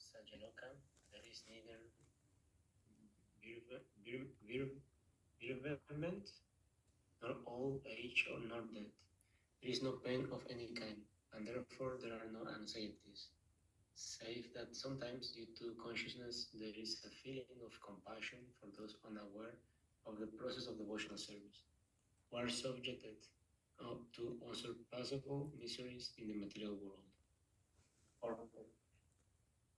Sajanokam, there is neither bereavement, nor old age, or nor death. There is no pain of any kind, and therefore there are no anxieties, save that sometimes, due to consciousness, there is a feeling of compassion for those unaware of the process of devotional service, who are subjected to unsurpassable miseries in the material world. Or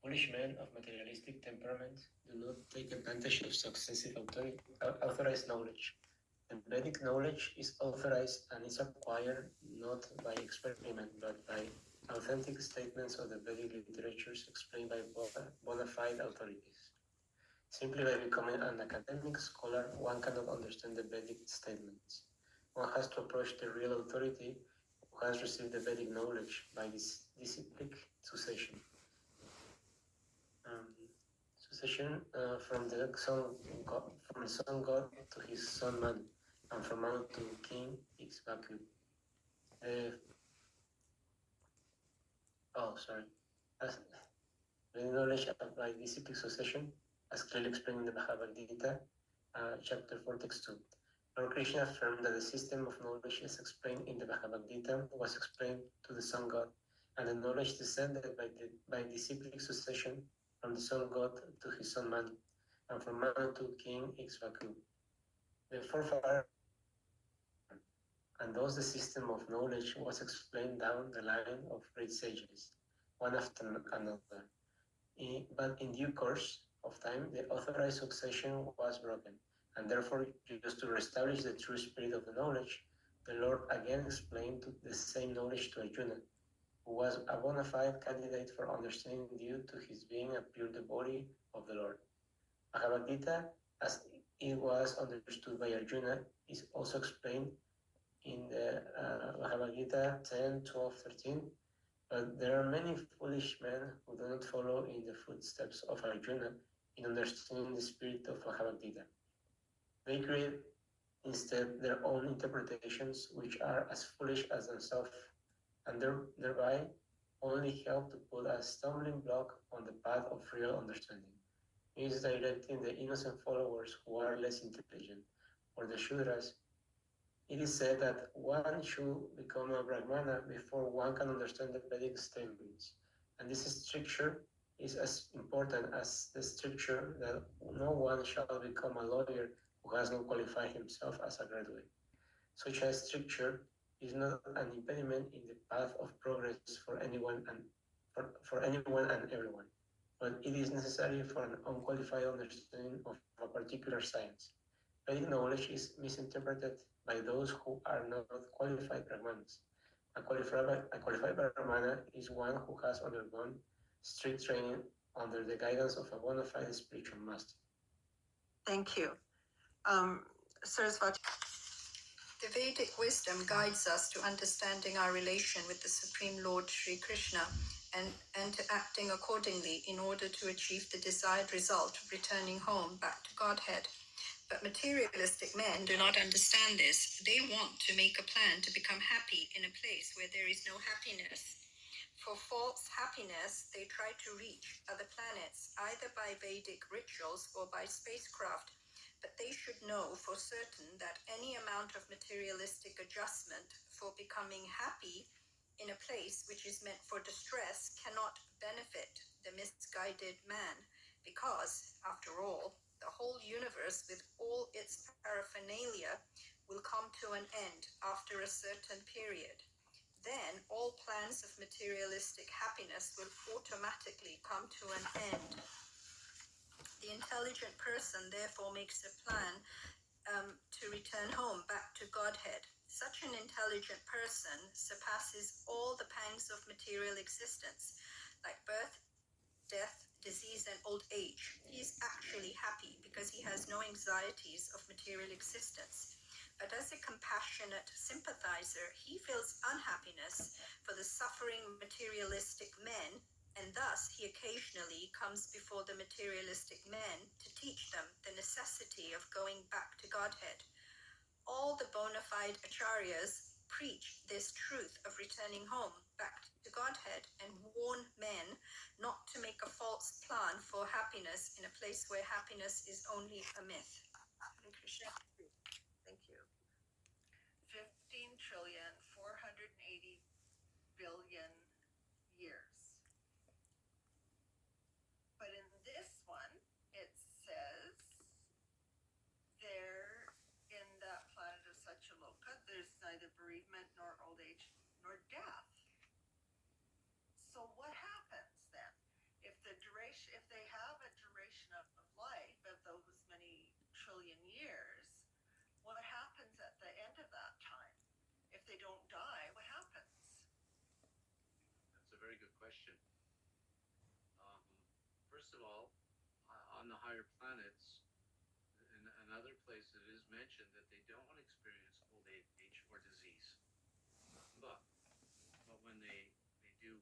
foolish men of materialistic temperament do not take advantage of successive authorized knowledge. The Vedic knowledge is authorized and is acquired not by experiment, but by authentic statements of the Vedic literatures explained by bona fide authorities. Simply by becoming an academic scholar, one cannot understand the Vedic statements. One has to approach the real authority who has received the Vedic knowledge by this disciplic succession. Succession from the sun god to his son Manu, and from Manu to King Ixbaku. The knowledge by disciplic succession, as clearly explained in the Bhagavad Gita, chapter 4, text 2. Lord Krishna affirmed that the system of knowledge as explained in the Bhagavad Gita was explained to the sun god, and the knowledge descended by disciplic succession from the sun god to his son Manu, and from Manu to King Ixbaku. The forefather, and thus the system of knowledge was explained down the line of great sages, one after another. But in due course of time, the authorized succession was broken, and therefore, just to reestablish the true spirit of the knowledge, the Lord again explained the same knowledge to Arjuna, who was a bona fide candidate for understanding due to his being a pure devotee of the Lord. Bhagavad Gita, as it was understood by Arjuna, is also explained in the Bhagavad Gita 10, 12, 13. But there are many foolish men who do not follow in the footsteps of Arjuna in understanding the spirit of Bhagavad Gita. They create instead their own interpretations, which are as foolish as themselves, and thereby only help to put a stumbling block on the path of real understanding, misdirecting the innocent followers who are less intelligent, or the Shudras. It is said that one should become a Brahmana before one can understand the Vedic statements, and this stricture is as important as the stricture that no one shall become a lawyer who has not qualified himself as a graduate. Such a stricture is not an impediment in the path of progress for anyone and everyone, but it is necessary for an unqualified understanding of a particular science. Vedic knowledge is misinterpreted by those who are not qualified Brahmanas. A qualified Brahmana is one who has undergone strict training under the guidance of a bona fide spiritual master. Thank you. Saraswati. The Vedic wisdom guides us to understanding our relation with the Supreme Lord Sri Krishna and to acting accordingly in order to achieve the desired result of returning home back to Godhead. But materialistic men do not understand this. They want to make a plan to become happy in a place where there is no happiness. For false happiness, they try to reach other planets, either by Vedic rituals or by spacecraft. But they should know for certain that any amount of materialistic adjustment for becoming happy in a place which is meant for distress cannot benefit the misguided man, because, after all, the whole universe with all its paraphernalia will come to an end after a certain period. Then all plans of materialistic happiness will automatically come to an end. The intelligent person therefore makes a plan to return home back to Godhead. Such an intelligent person surpasses all the pangs of material existence, like birth, death, disease, and old age. He is actually happy because he has no anxieties of material existence. But as a compassionate sympathizer, he feels unhappiness for the suffering materialistic men, and thus he occasionally comes before the materialistic men to teach them the necessity of going back to Godhead. All the bona fide acharyas preach this truth of returning home back to Godhead and warn men not to make a false happiness in a place where happiness is only a myth. Hare Krishna. Thank you. 15,480,000,000,000 years. But in this one, it says there in that planet of Satyaloka, there's neither bereavement nor old age nor death. So what happens then? If they have a duration of life of those many trillion years, what happens at the end of that time? If they don't die, what happens? That's a very good question. First of all, on the higher planets, in another place it is mentioned that they don't experience old age or disease. But when they do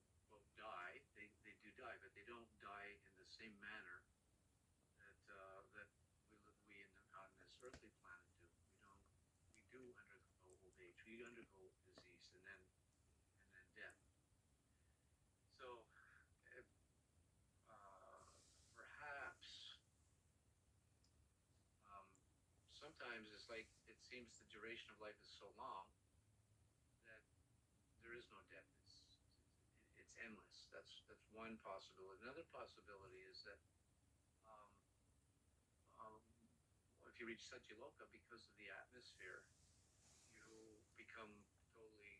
die, they do die, but they don't die in the same manner that we on this earthly planet do. We do undergo old age, we undergo disease, and then death. So perhaps sometimes it's like it seems the duration of life is so long that there is no death. It's endless. That's one possibility. Another possibility is that if you reach Satyaloka, because of the atmosphere, you become totally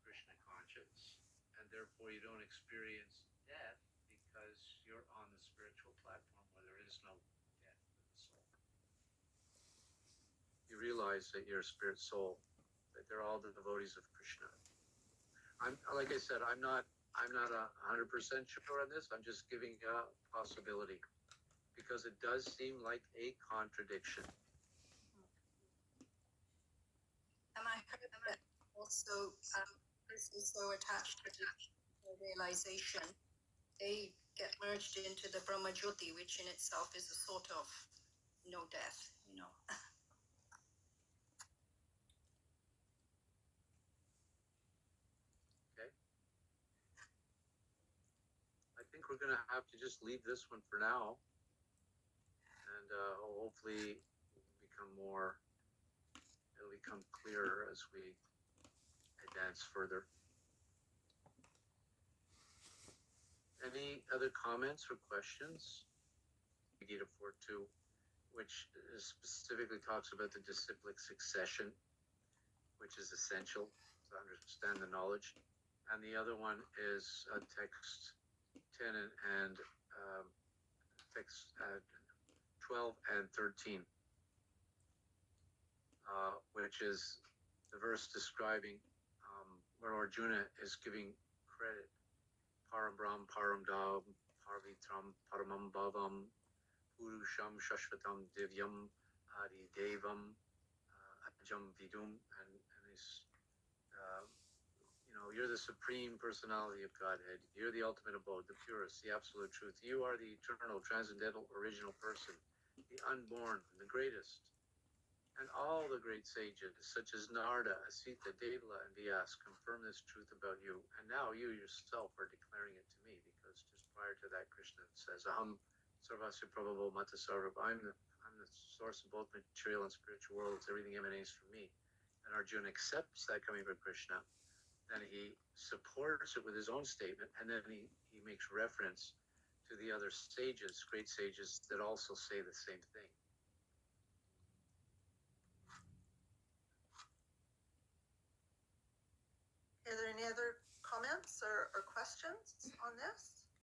Krishna conscious, and therefore you don't experience death because you're on the spiritual platform where there is no death of the soul. You realize that you're a spirit soul, that they're all the devotees of Krishna. Like I said, I'm not 100% sure on this. I'm just giving a possibility because it does seem like a contradiction. And I heard that also this is so attached to the realization, they get merged into the Brahma Jyoti, which in itself is a sort of no death, you know. Okay. I think we're going to have to just leave this one for now, and hopefully it'll become clearer as we advance further. Any other comments or questions? Gita 4.2, which specifically talks about the disciplic succession, which is essential to understand the knowledge. And the other one is text 10 and text 12 and 13, which is the verse describing where Arjuna is giving credit. Param Brahm, Param Dham, Parvitram, Paramam Bhavam, Purusham, Shashvatam, Divyam, Adi Devam, Ajam Vidum, and he's, you're the supreme personality of Godhead. You're the ultimate abode, the purest, the absolute truth. You are the eternal, transcendental, original person, the unborn, the greatest. And all the great sages, such as Narada, Asita, Devla, and Vyas, confirm this truth about you. And now you yourself are declaring it to me, because just prior to that, Krishna says, Aham Sarvasya Prabhavo Mata Sarva. I'm the source of both material and spiritual worlds. Everything emanates from me. And Arjuna accepts that coming from Krishna. Then he supports it with his own statement, and then he makes reference to the other sages, great sages, that also say the same thing. Are there any other comments or questions on this?